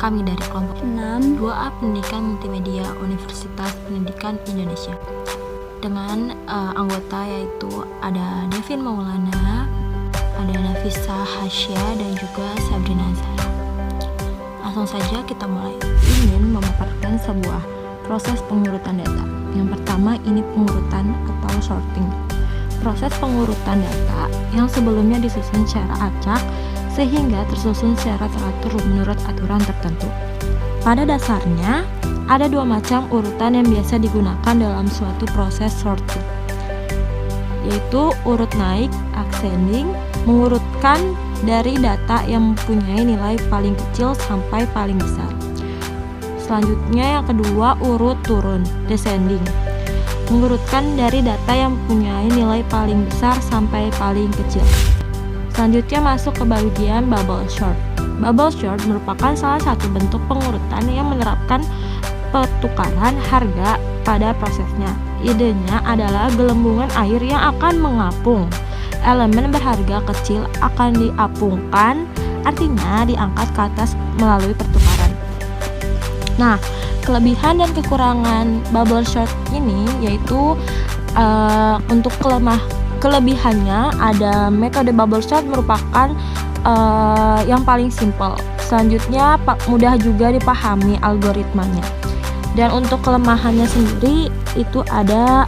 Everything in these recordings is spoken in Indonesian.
Kami dari kelompok 6. 2A Pendidikan Multimedia Universitas Pendidikan Indonesia dengan anggota yaitu ada Devin Maulana, ada Nafisa Hasya, dan juga Sabrina Zara. Langsung saja kita mulai. Ingin memaparkan sebuah proses pengurutan data. Yang pertama ini pengurutan atau sorting. Proses pengurutan data yang sebelumnya disusun secara acak sehingga tersusun secara teratur menurut aturan tertentu. Pada dasarnya, ada dua macam urutan yang biasa digunakan dalam suatu proses sorting, yaitu urut naik, ascending, mengurutkan dari data yang mempunyai nilai paling kecil sampai paling besar. Selanjutnya yang kedua urut turun, descending, mengurutkan dari data yang mempunyai nilai paling besar sampai paling kecil. Selanjutnya masuk ke bagian bubble sort. Bubble sort merupakan salah satu bentuk pengurutan yang menerapkan pertukaran harga pada prosesnya. Idenya adalah gelembungan air yang akan mengapung. Elemen berharga kecil akan diapungkan, artinya diangkat ke atas melalui pertukaran. Nah, kelebihan dan kekurangan bubble sort ini yaitu untuk kelebihannya ada metode bubble sort merupakan yang paling simpel. Selanjutnya mudah juga dipahami algoritmanya. Dan untuk kelemahannya sendiri itu ada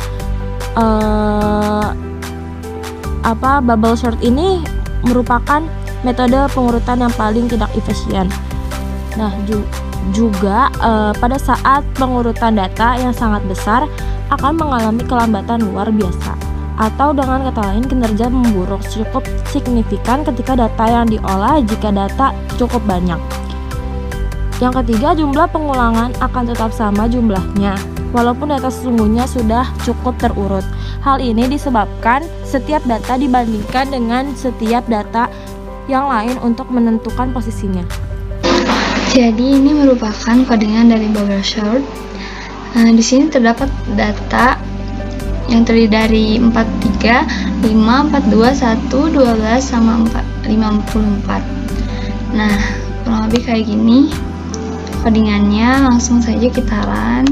bubble sort ini merupakan metode pengurutan yang paling tidak efisien. Nah, juga pada saat pengurutan data yang sangat besar akan mengalami kelambatan luar biasa, atau dengan kata lain kinerja memburuk cukup signifikan ketika data yang diolah jika data cukup banyak. Yang ketiga, jumlah pengulangan akan tetap sama jumlahnya walaupun data sesungguhnya sudah cukup terurut. Hal ini disebabkan setiap data dibandingkan dengan setiap data yang lain untuk menentukan posisinya. Jadi ini merupakan codingan dari bubble sort. Di sini terdapat data yang terdiri dari 43, 5, 42, 1, 12 sama 54. Nah, kurang lebih kayak gini codingannya. Langsung saja kita run.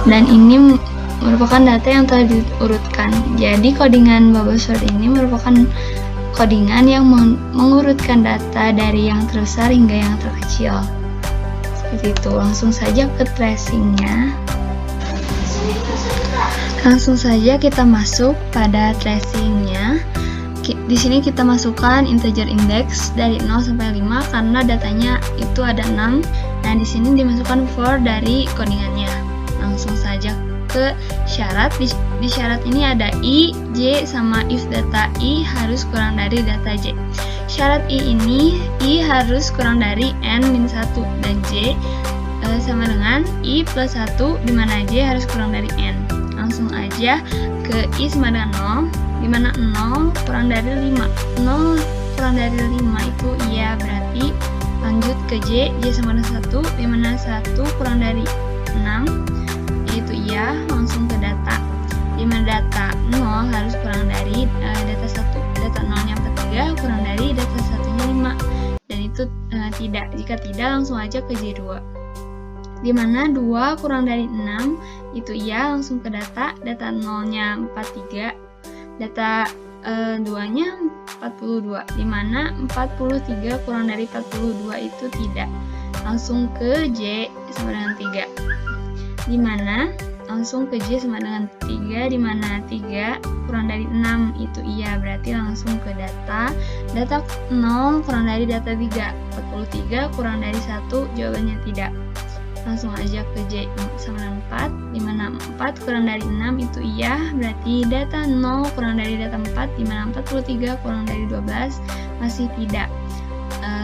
Dan ini merupakan data yang telah diurutkan. Jadi codingan bubble sort ini merupakan codingan yang mengurutkan data dari yang terbesar hingga yang terkecil. Seperti itu. Langsung saja ke tracingnya. Langsung saja kita masuk pada tracingnya. Di sini kita masukkan integer index dari 0 sampai 5 karena datanya itu ada 6. Nah, di sini dimasukkan for dari codingannya. Langsung saja ke syarat. Di syarat ini ada i, j, sama if data i harus kurang dari data j. Syarat i ini i harus kurang dari n-1 dan j sama dengan i plus 1 di mana j harus kurang dari n. Langsung aja ke i sama dengan 0, di mana 0 kurang dari 5. 0 kurang dari 5 itu iya, berarti lanjut ke j sama dengan 1, di mana 1 kurang dari 6 yaitu iya. Langsung ke data, di mana data 0 harus kurang dari data 1. Data 0-nya 43 kurang dari data 1-nya 5, dan itu tidak. Jika tidak, langsung aja ke j2, di mana 2 kurang dari 6 itu iya. Langsung ke data 0-nya 43, data 2-nya 42, di mana 43 kurang dari 42 itu tidak. Langsung ke j sama dengan 3, di mana langsung ke j sama dengan 3, di mana 3 kurang dari 6 itu iya, berarti langsung ke data 0 kurang dari data 3. 43 kurang dari 1, jawabannya tidak. Langsung aja ke j sama dengan 4, di mana 4 kurang dari 6 itu iya, berarti data 0 kurang dari data 4, di mana 43 kurang dari 12 masih tidak.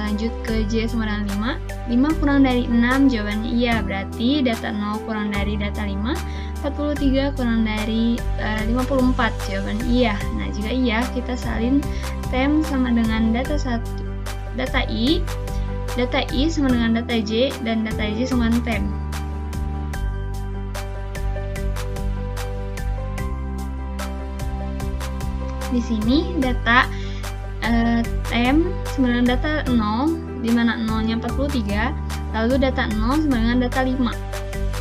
Lanjut ke j sama dengan 5 kurang dari 6, jawabannya iya, berarti data 0 kurang dari data 5. 43 kurang dari 54, jawabannya iya. Nah, jika iya, kita salin tem sama dengan data 1, data i sama dengan data j, dan data j sama dengan tem. Di sini data tem sama dengan data 0, di mana 0-nya 43, lalu data 0 sama dengan data 5,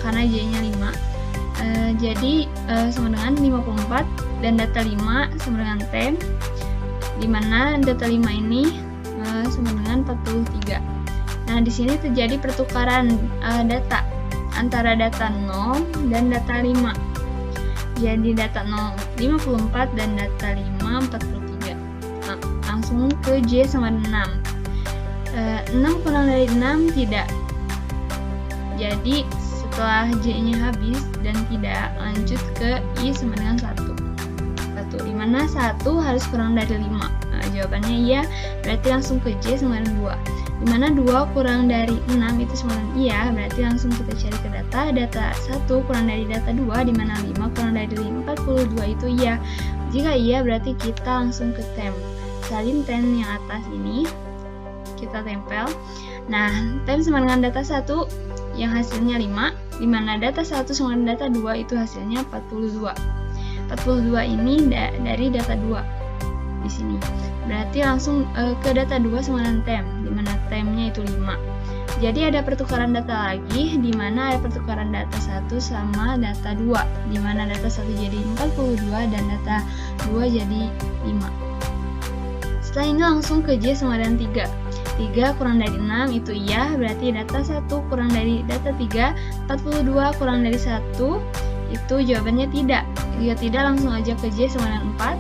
karena J-nya 5. Jadi sama dengan 54, dan data 5 sama dengan tem, di mana data 5 ini sama dengan 43. Nah, di sini terjadi pertukaran data antara data 0 dan data 5. Jadi data 0 54 dan data 5 43. Nah, langsung ke J sama dengan 6. 6 kurang dari 6 tidak. Jadi setelah J-nya habis dan tidak, lanjut ke I sama dengan 1. Di mana 1 harus kurang dari 5. Nah, jawabannya iya, berarti langsung ke J sama dengan 2. Di mana 2 kurang dari 6 itu sama dengan iya, berarti langsung kita cari ke data. Data 1 kurang dari data 2, di mana 5 kurang dari 42 itu iya. Jika iya, berarti kita langsung ke tem. Salin tem yang atas ini kita tempel. Nah, tem sama dengan data 1 yang hasilnya 5, di mana data 1 sama dengan data 2 itu hasilnya 42. 42 ini dari data 2 di sini. Berarti langsung ke data 2 sama dengan tem, di mana temnya itu 5. Jadi ada pertukaran data lagi, di mana ada pertukaran data 1 sama data 2, di mana data 1 jadi 42 dan data 2 jadi 5. Setelah ini langsung ke J sama dengan 3. 3 kurang dari 6 itu iya, berarti data 1 kurang dari data 3, 42 kurang dari 1, itu jawabannya tidak. Jika tidak, langsung aja ke J sama dengan 4.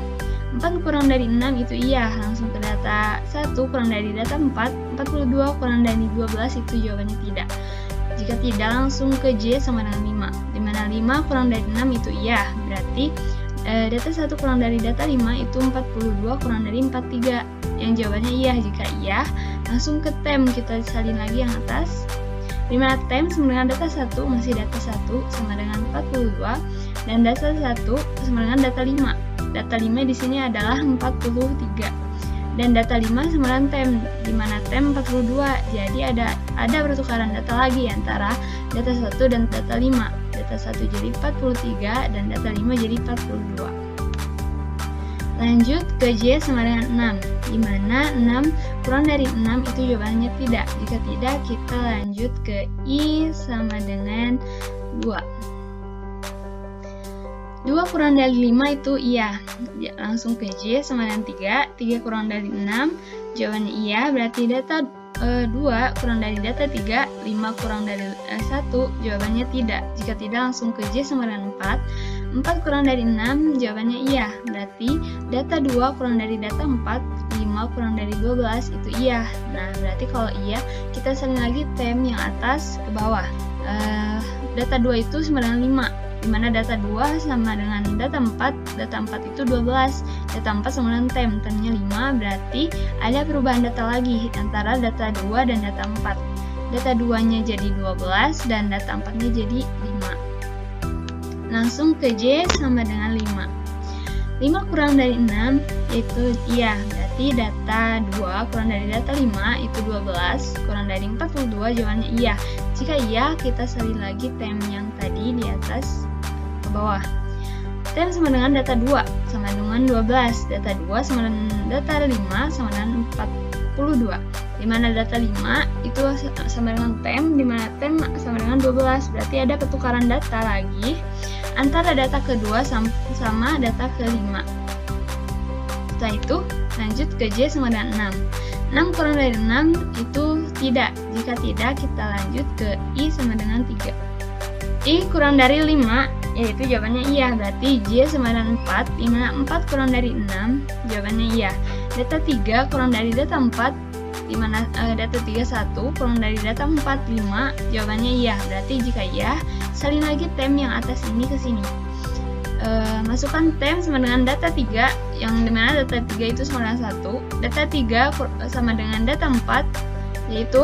4 kurang dari 6 itu iya, langsung ke data 1 kurang dari data 4. 42 kurang dari 12 itu jawabannya tidak. Jika tidak, langsung ke J sama dengan 5, di mana 5 kurang dari 6 itu iya, berarti data 1 kurang dari data 5 itu 42 kurang dari 43, yang jawabannya iya. Jika iya, langsung ke tem, kita salin lagi yang atas, di mana tem sama dengan data 1 masih data 1 sama dengan 42, dan data 1 sama dengan data 5. Data 5 di sini adalah 43. Dan data 5 sama dengan tem, di mana tem 42. Jadi ada pertukaran data lagi antara data 1 dan data 5. Data 1 jadi 43 dan data 5 jadi 42. Lanjut ke J sama dengan 6, di mana 6 kurang dari 6 itu jawabannya tidak. Jika tidak, kita lanjut ke I sama dengan 2. 2 kurang dari 5 itu iya, langsung ke J sama dengan 3. 3 kurang dari 6, jawabannya iya, berarti data 2 kurang dari data 3. 5 kurang dari 1, jawabannya tidak. Jika tidak, langsung ke J sama dengan 4. 4 kurang dari 6, jawabannya iya, berarti data 2 kurang dari data 4. 5 kurang dari 12 itu iya. Nah, berarti kalau iya, kita salin lagi tem yang atas ke bawah. Data 2 itu sama dengan 5, di mana data 2 sama dengan data 4. Data 4 itu 12, data 4 sama dengan temnya 5, berarti ada perubahan data lagi antara data 2 dan data 4. Data 2-nya jadi 12 dan data 4-nya jadi 5. Langsung ke J sama dengan 5. 5 kurang dari 6 itu iya, berarti data 2 kurang dari data 5 itu 12, kurang dari 42, jawabannya iya. Jika iya, kita salin lagi tem yang tadi di atas ke bawah. Tem sama dengan data 2 sama dengan 12, data 2 sama dengan data 5 sama dengan 42, di mana data 5 itu sama dengan tem, di mana tem sama dengan 12, berarti ada pertukaran data lagi antara data kedua sama data kelima. Setelah itu, lanjut ke J sama dengan 6. 6 kurang dari 6 itu tidak. Jika tidak, kita lanjut ke I sama dengan 3. I kurang dari 5, yaitu jawabannya iya, berarti J sama dengan 4, di mana 4 kurang dari 6, jawabannya iya. Data 3 kurang dari data 4, di mana data 3 1 kurang dari data 4 5, jawabannya iya. Berarti jika iya, salin lagi tem yang atas ini ke sini. Masukkan tem sama dengan data 3, yang dimana data 3 itu sama dengan 1, data 3 sama dengan data 4, yaitu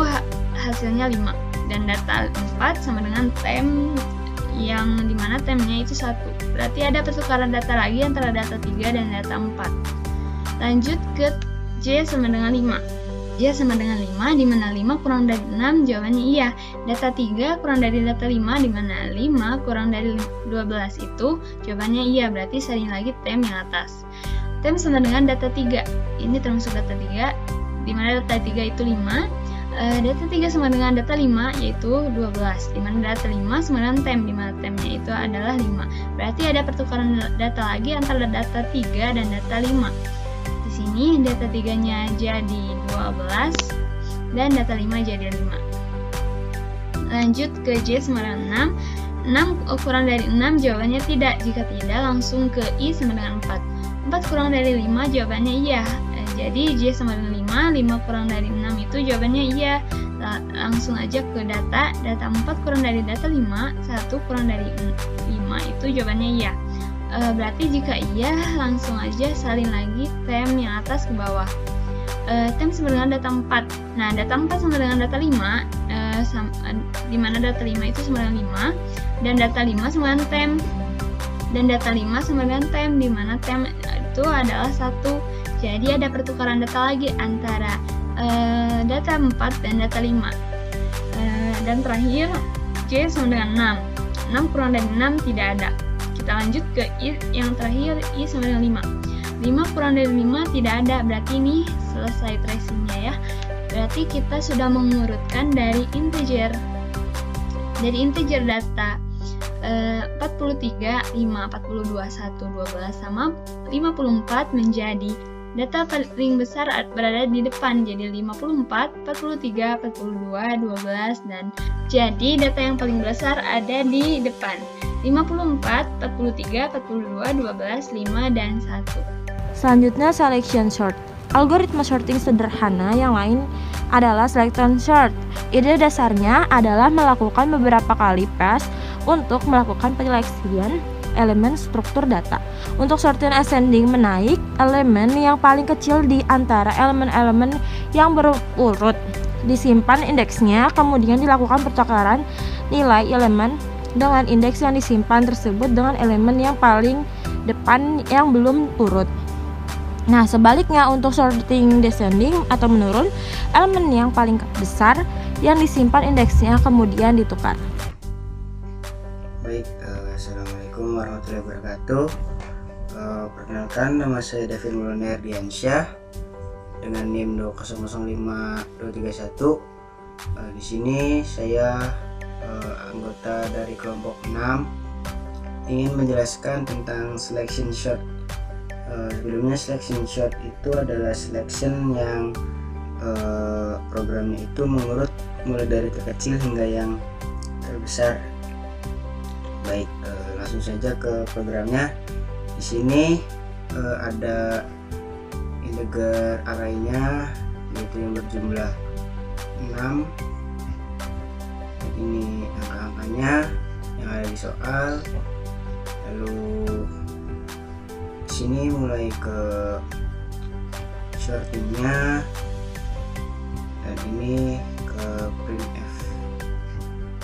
hasilnya 5, dan data 4 sama dengan tem, yang dimana temnya itu 1. Berarti ada pertukaran data lagi antara data 3 dan data 4. Lanjut ke J sama dengan 5. J sama dengan 5, di mana 5 kurang dari 6, jawabannya iya. Data 3 kurang dari data 5, di mana 5 kurang dari 12 itu jawabannya iya, berarti salin lagi tem yang atas. Tem sama dengan data 3. Ini termasuk data 3, di mana data 3 itu 5. Data 3 sama dengan data 5, yaitu 12. Di mana data 5 sama dengan tem, di mana temnya itu adalah 5. Berarti ada pertukaran data lagi antara data 3 dan data 5. Di sini data 3-nya jadi 12 dan data 5 jadi 5. Lanjut ke J sama dengan 6. 6 kurang dari 6 jawabannya tidak. Jika tidak, langsung ke I sama dengan 4. 4 kurang dari 5 jawabannya iya. Jadi J sama dengan 5 kurang dari 6 itu jawabannya iya. Langsung aja ke data 4 kurang dari data 5, 1 kurang dari 5 itu jawabannya iya. Berarti jika iya, langsung aja salin lagi tem yang atas ke bawah. Tem sama dengan data 4. Nah, data 4 sama dengan data 5, di mana data 5 itu sama dengan 5, dan data 5 sama dengan tem. Dan data 5 sama dengan tem, di mana tem itu adalah 1. Jadi ada pertukaran data lagi antara data 4 dan data 5. Dan terakhir J sama dengan 6. 6 kurang dari 6 tidak ada. Kita lanjut ke I yang terakhir, I sama dengan 5. 5 kurang dari 5 tidak ada. Berarti ini selesai tracingnya ya. Berarti kita sudah mengurutkan dari integer data 43, 5, 42, 1, 12 sama 54 menjadi data paling besar berada di depan. Jadi 54, 43, 42, 12 dan jadi data yang paling besar ada di depan. 54, 43, 42, 12, 5 dan 1. Selanjutnya selection sort. Algoritma sorting sederhana yang lain adalah selection sort. Ide dasarnya adalah melakukan beberapa kali pass untuk melakukan penyeleksian elemen struktur data. Untuk sorting ascending menaik elemen yang paling kecil di antara elemen-elemen yang berurut. Disimpan indeksnya, kemudian dilakukan pertukaran nilai elemen dengan indeks yang disimpan tersebut dengan elemen yang paling depan yang belum urut. Nah, sebaliknya untuk sorting descending atau menurun, elemen yang paling besar yang disimpan indeksnya kemudian ditukar. Baik, Assalamualaikum warahmatullahi wabarakatuh. Perkenalkan, nama saya Devin Mulana Erdiansyah dengan NIM 2005231. Di sini saya anggota dari kelompok 6 ingin menjelaskan tentang selection sort. Sebelumnya selection sort itu adalah selection yang programnya itu mengurut mulai dari terkecil hingga yang terbesar. Baik, langsung saja ke programnya. Di sini ada integer array-nya, yaitu yang berjumlah 6. Ini angka-angkanya yang ada di soal. Lalu di sini mulai ke sortingnya, dan ini ke printf.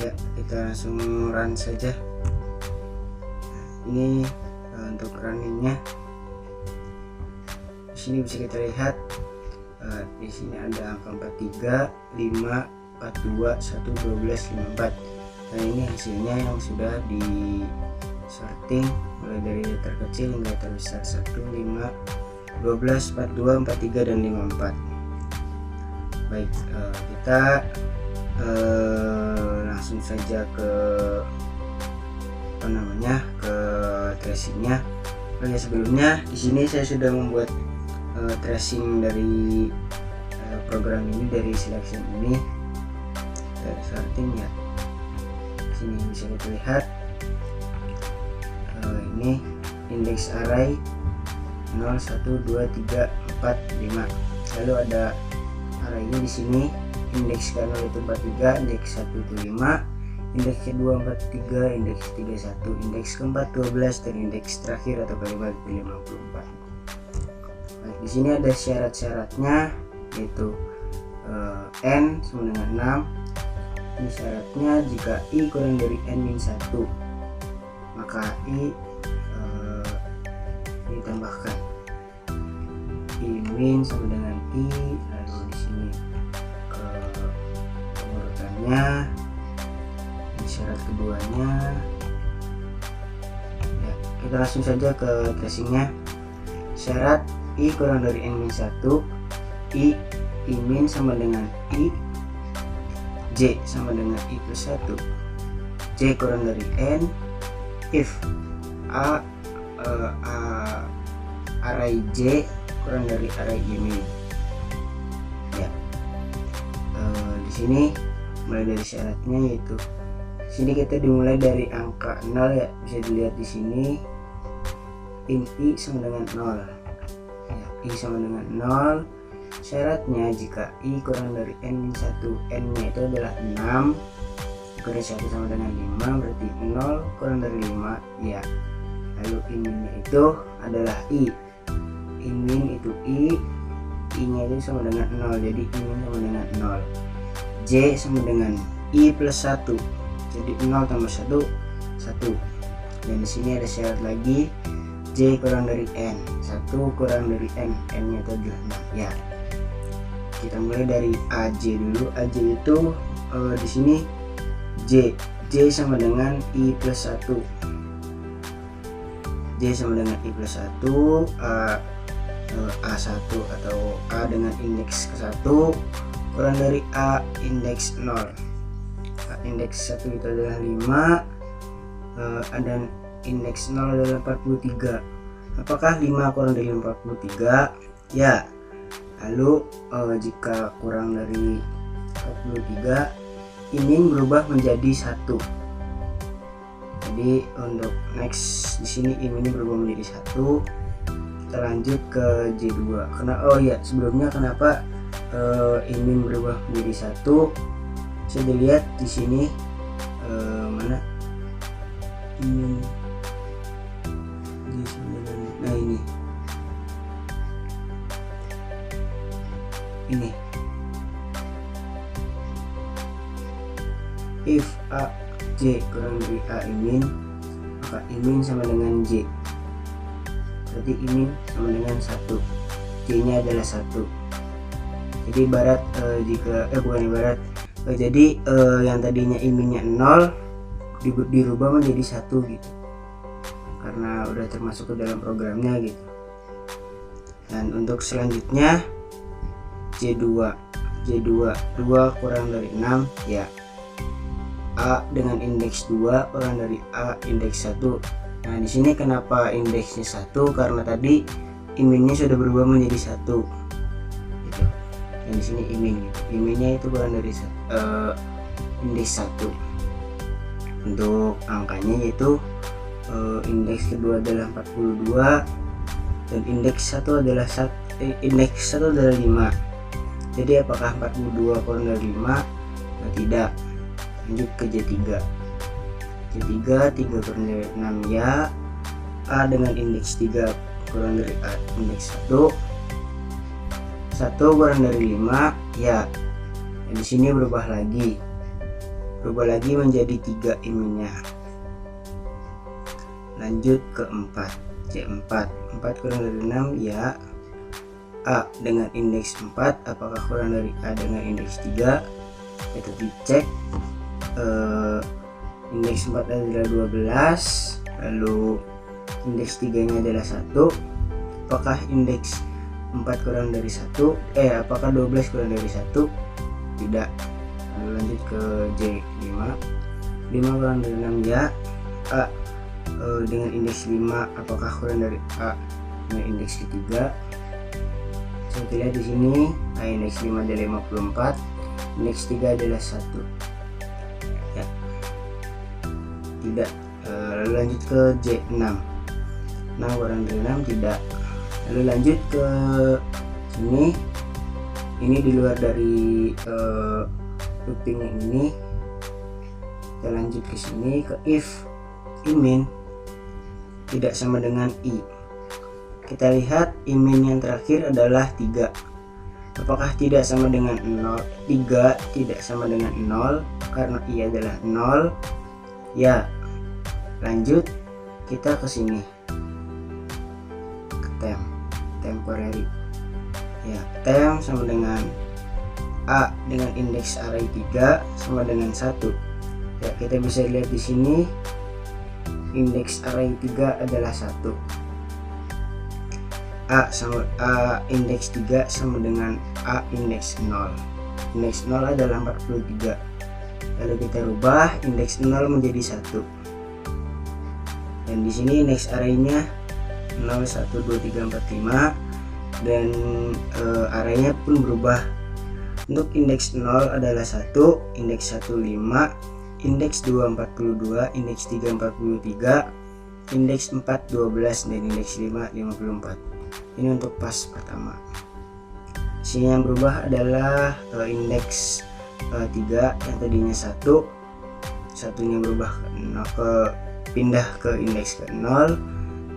Ya, kita langsung run saja. Ini untuk runningnya. Di sini bisa kita lihat di sini ada angka 43, 5, 42, 1, 12, 54. Dan ini hasilnya yang sudah di sorting mulai dari terkecil hingga terbesar 1, 5, 12, 42, 43 dan 54. Baik, kita langsung saja ke ke tracingnya. Sebelumnya di sini saya sudah membuat tracing dari program ini, dari selection ini, dari sorting ya. Di sini bisa kita lihat ini indeks array 0, 1, 2, 3, 4, 5. Lalu ada array-nya di sini. Indeks ke 0 itu 43, indeks 1 itu 5, indeks kedua 43, indeks ketiga 1, indeks keempat 12, dan indeks terakhir atau kelima itu 54. Nah, di sini ada syarat-syaratnya, yaitu n sama dengan 6. Ini syaratnya jika i kurang dari n-1, maka i ditambahkan. I min sama dengan i. Lalu di sini ke pengurutannya, ini syarat keduanya. Ya, kita langsung saja ke tracingnya. syarat I kurang dari N min 1, I min sama dengan I, J sama dengan I plus 1, J kurang dari N, if array J kurang dari array I min. Ya, di sini mulai dari syaratnya, yaitu sini kita dimulai dari angka 0 ya, bisa dilihat di sini in I sama dengan 0 ya, I sama dengan 0. Syaratnya jika I kurang dari N min 1, N nya itu adalah 6, kurang 1 sama dengan 5, berarti 0 kurang dari 5 ya. Lalu I min nya itu adalah I min itu I nya itu sama dengan 0, jadi I min sama dengan 0. J sama dengan I plus 1, jadi 0 tambah 1, 1. Dan di sini ada syarat lagi, J kurang dari N, 1 kurang dari N nya itu adalah 6 ya. Kita mulai dari AJ dulu. AJ itu di sini J sama dengan I plus 1, J sama dengan I plus 1, A1 atau A dengan indeks ke 1 kurang dari A indeks 0. A indeks 1 itu adalah 5, dan indeks 0 adalah 43. Apakah 5 kurang dari 43? Ya. Lalu jika kurang dari 43, ini berubah menjadi 1. Jadi untuk next di sini ini berubah menjadi 1. Kita lanjut ke J2. Karena sebelumnya kenapa ini berubah menjadi 1? Bisa dilihat di sini mana ini. Nah ini if A J kurang dari A I min, maka I min sama dengan J, berarti I min sama dengan 1, J nya adalah 1. Jadi ibarat jadi yang tadinya I min nya 0 dirubah menjadi 1 gitu, karena udah termasuk ke dalam programnya gitu. Dan untuk selanjutnya J2 2 kurang dari 6 ya, A dengan indeks 2 kurang dari A indeks 1. Nah di sini kenapa indeksnya 1? Karena tadi I min-nya sudah berubah menjadi 1 gitu. Dan di sini I min gitu. I min-nya itu kurang dari indeks 1. Untuk angkanya yaitu indeks kedua adalah 42 dan indeks 1 adalah 5. Jadi apakah 42 kurang dari 5? Nah, tidak. Lanjut ke J3. J3 kurang dari 6 ya. A dengan indeks 3 kurang dari A indeks 1. 1 kurang dari 5 ya. Dan di sini berubah lagi menjadi 3 I min-nya. Lanjut ke 4. J4 kurang dari 6 ya. A dengan indeks 4 apakah kurang dari A dengan indeks 3? Kita dicek. Indeks 4 adalah 12, lalu indeks 3 nya adalah 1. Apakah indeks 4 kurang dari 1? Apakah 12 kurang dari 1? Tidak. Lalu lanjut ke J5. 5 kurang dari 6 ya. A dengan indeks 5 apakah kurang dari A dengan indeks ketiga? Saya lihat di sini A indeks 5 adalah 54, indeks 3 adalah 1 ya. Tidak. Lalu lanjut ke J6. 6 kurang dari 6 tidak. Lalu lanjut ke sini, ini di luar dari looping yang ini. Kita lanjut ke sini ke if I min tidak sama dengan I. Kita lihat I min yang terakhir adalah 3. Apakah tidak sama dengan 0? 3 tidak sama dengan 0 karena I adalah 0 ya. Lanjut kita ke sini ke temporary ya. Temp sama dengan A dengan indeks array 3 sama dengan 1 ya. Kita bisa lihat di sini indeks array 3 adalah 1. indeks 3 sama dengan A indeks 0. Indeks 0 adalah 43. Lalu kita rubah indeks 0 menjadi 1. Dan di sini indeks arraynya 0, 1, 2, 3, 4, 5 dan arraynya pun berubah. Untuk indeks 0 adalah 1, indeks 1 5, indeks 2 42, indeks 3 43, indeks 4 12 dan indeks 5 54. Ini untuk pas pertama. Sini yang berubah adalah indeks 3 yang tadinya 1, satunya berubah pindah ke indeks ke 0.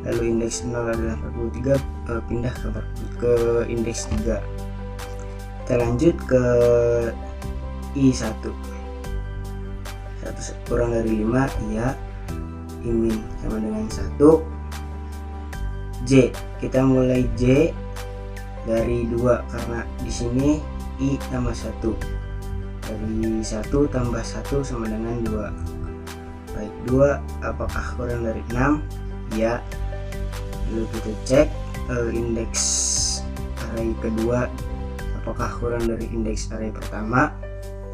Lalu indeks 0 adalah 43, pindah ke indeks 3. Kita lanjut ke I1. 1 kurang dari 5 ya. I-min sama dengan 1. J, kita mulai J dari 2 karena di sini I tambah 1. Dari 1 tambah 1 sama dengan 2. Baik, 2 apakah kurang dari 6? Ya. Lalu kita cek indeks array kedua apakah kurang dari indeks array pertama.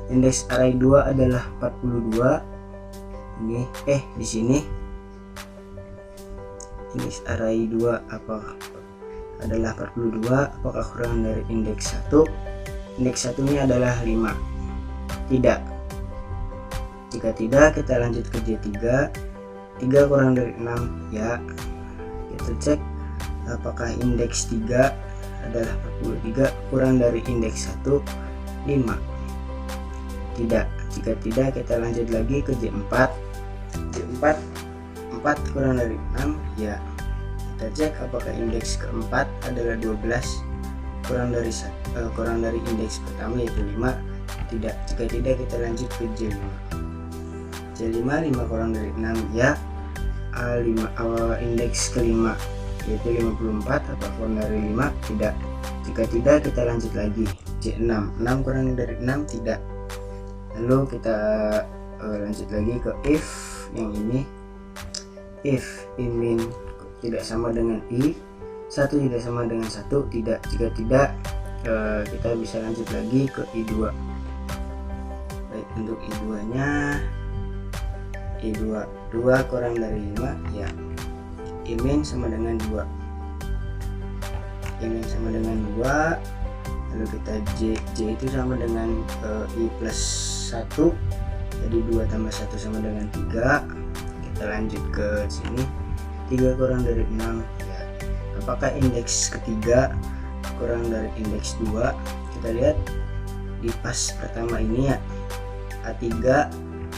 Indeks array 2 adalah 42. Ini di sini indeks array 2 apa adalah 42, apakah kurang dari indeks 1? Indeks 1 nya adalah 5. Tidak. Jika tidak, kita lanjut ke J3. 3 kurang dari 6 ya. Kita cek apakah indeks 3 adalah 43, kurang dari indeks 1 5. Tidak. Jika tidak, kita lanjut lagi ke J4. J4 4 kurang dari 6 ya. Kita cek apakah indeks keempat adalah 12, kurang dari indeks pertama yaitu 5. Tidak. Jika tidak, kita lanjut ke J5. J5 5 kurang dari 6 ya. Indeks kelima yaitu 54, atau kurang dari 5. Tidak. Jika tidak, kita lanjut lagi J6. 6 kurang dari 6 tidak. Lalu kita lanjut lagi ke if yang ini. If I-min tidak sama dengan I, 1 tidak sama dengan 1, tidak. Jika tidak, kita bisa lanjut lagi ke I2. Baik, untuk I2 nya I2 2 kurang dari 5 ya. I-min sama dengan 2. I-min sama dengan 2. Lalu kita J itu sama dengan I plus 1. Jadi 2 tambah 1 sama dengan 3. Kita lanjut ke sini. 3 kurang dari 6 ya. Apakah indeks ketiga kurang dari indeks 2? Kita lihat di pas pertama ini ya. A3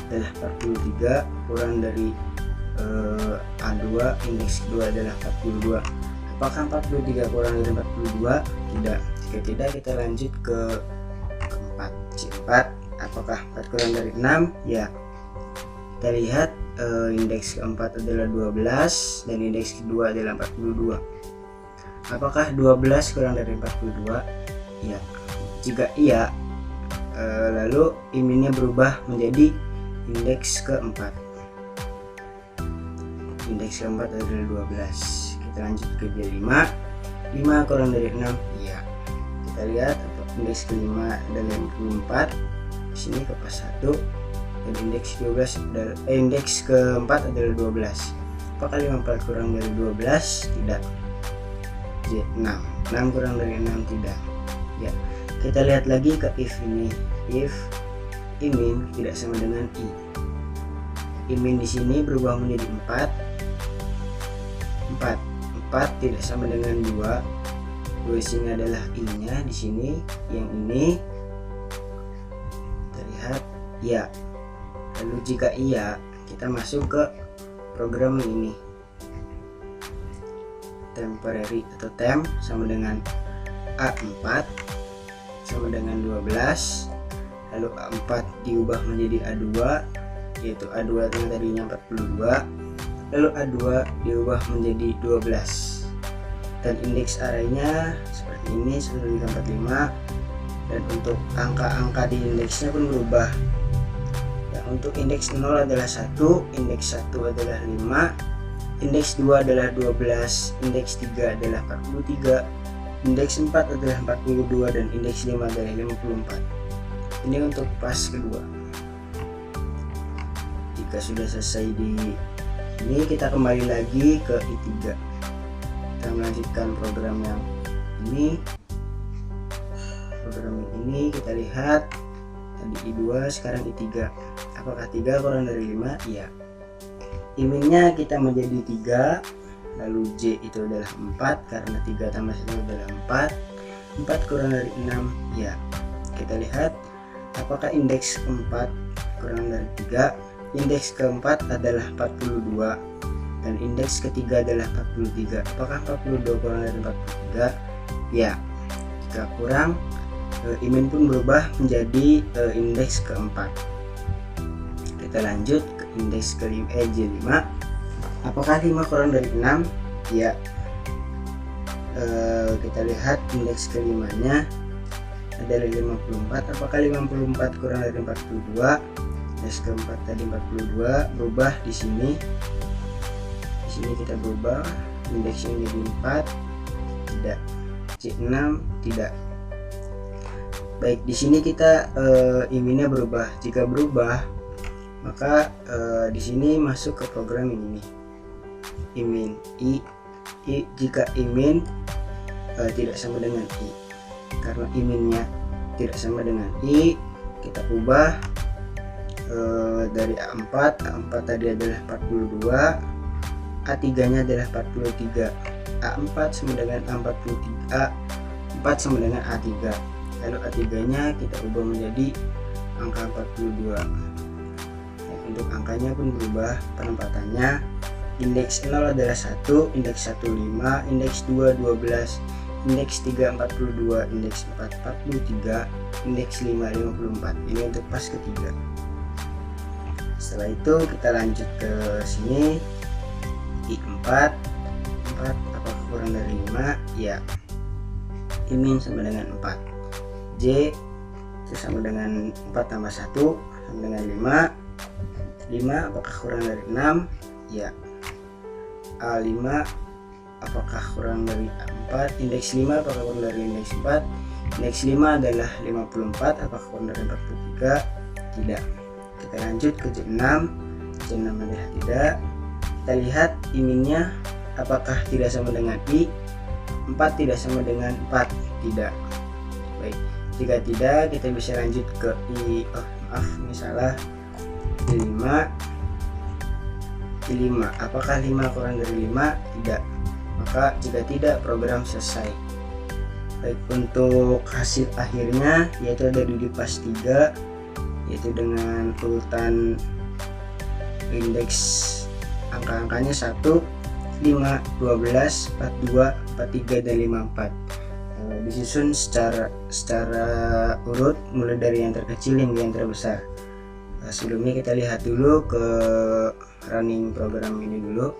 adalah 43, kurang dari A2, indeks kedua adalah 42. Apakah 43 kurang dari 42? Tidak. Jika tidak, kita lanjut ke keempat, C4. Apakah 4 kurang dari 6? Ya. Kita lihat indeks keempat adalah 12 dan indeks kedua adalah 42. Apakah 12 kurang dari 42? Ya. Jika iya, lalu I-min-nya berubah menjadi indeks keempat. Indeks keempat adalah 12. Kita lanjut ke J5. 5 kurang dari 6 iya. Kita lihat indeks kelima adalah 54. Di sini ke pas 1 dan indeks 12 adalah indeks keempat adalah 12. Apakah 54 kurang dari 12? Tidak. J6. 6 kurang dari 6 tidak. Ya. Kita lihat lagi ke if ini. If I-min tidak sama dengan I. I-min di sini berubah menjadi 4. 4 tidak sama dengan 2. 2 sini adalah I-nya di sini. Yang ini kita lihat ya. Lalu jika iya, kita masuk ke program ini. Temporary atau temp sama dengan A4 sama dengan 12. Lalu A4 diubah menjadi A2, yaitu A2 yang tadinya 42. Lalu A2 diubah menjadi 12. Dan indeks arraynya seperti ini, 9345. Dan untuk angka-angka di indeksnya pun berubah. Ya, untuk indeks 0 adalah 1, indeks 1 adalah 5, indeks 2 adalah 12, indeks 3 adalah 43, indeks 4 adalah 42, dan indeks 5 adalah 54. Ini untuk pas kedua. Jika sudah selesai di ini, kita kembali lagi ke I3. Kita melanjutkan program yang ini. Program yang ini kita lihat tadi I2, sekarang I3. Apakah 3 kurang dari 5? Iya. I-nya kita menjadi 3, lalu J itu adalah 4 karena 3 tambah 1 adalah 4. 4 kurang dari 6, ya. Kita lihat apakah indeks 4 kurang dari 3. Indeks keempat adalah 42 dan indeks ketiga adalah 43. Apakah 42 kurang dari 43? Ya. Jika kurang, I-min pun berubah menjadi indeks keempat. Kita lanjut ke indeks kelima, J5. Apakah 5 kurang dari 6? Ya. Kita lihat indeks kelimanya adalah 54. Apakah 54 kurang dari 42? Indeks keempat tadi 42, berubah di sini. Di sini kita berubah indeksnya menjadi 4. Tidak. C6 tidak. Baik, di sini kita I-nya berubah. Jika berubah, maka di sini masuk ke program ini. I-min jika I-min tidak sama dengan I, karena I-minnya tidak sama dengan I, kita ubah dari A4 tadi adalah 42, A3 nya adalah 43, A4 sama dengan A43, A4 sama dengan A3, lalu A3 nya kita ubah menjadi angka 42. Untuk angkanya pun berubah penempatannya. Indeks 0 adalah 1, indeks 1 5, indeks 2 12, indeks 3 42, indeks 4 43, indeks 5 54. Ini untuk pas ketiga. Setelah itu kita lanjut ke sini. I4 apakah kurang dari 5? Ya. I-min sama dengan 4. J itu sama dengan 4 tambah 1 sama dengan 5. 5 apakah kurang dari 6? Ya. A5 apakah kurang dari 4? Indeks 5 apakah kurang dari indeks 4? Indeks 5 adalah 54. Apakah kurang dari 43? Tidak. Kita lanjut ke J6. J6 adalah tidak. Kita lihat I-nya apakah tidak sama dengan I? 4 tidak sama dengan 4? Tidak. Baik, jika tidak, kita bisa lanjut ke I. Ini salah. I5. I5 apakah 5 kurang dari 5? Tidak. Maka jika tidak, program selesai. Baik, untuk hasil akhirnya yaitu ada di pas 3, yaitu dengan urutan indeks angka-angkanya 1, 5, 12, 42, 43, dan 54. Disusun secara urut mulai dari yang terkecil hingga yang terbesar. Sebelumnya kita lihat dulu ke running program ini dulu.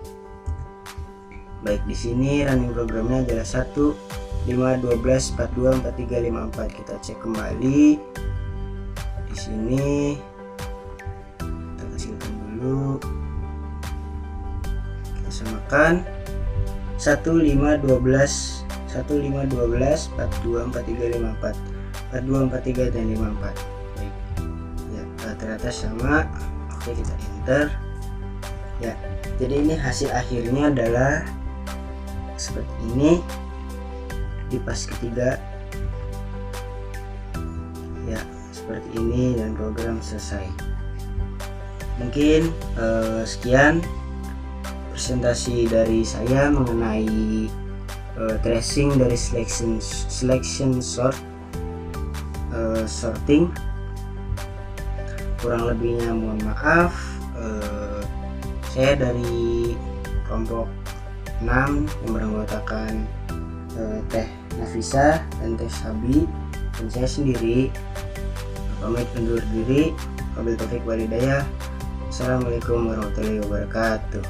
Baik, di sini running programnya adalah 1, 5, 12, 42, 43, 54. Kita cek kembali. Di sini kita kecilkan dulu. Kita samakan 1, 5, 12, 1, 5, 12, 42, 43, 54, 42, 43, dan 54. Baik. Ya, rata-rata sama. Oke, kita enter. Ya, jadi ini hasil akhirnya adalah seperti ini di pas ketiga. Ya, seperti ini dan program selesai. Mungkin sekian presentasi dari saya mengenai tracing dari selection sorting. Kurang lebihnya mohon maaf. Saya dari kelompok 6 yang beranggotakan Teh Nafisa dan Teh Sabi dan saya sendiri pamit undur diri. Wabillahi taufiq wal hidayah. Assalamualaikum warahmatullahi wabarakatuh.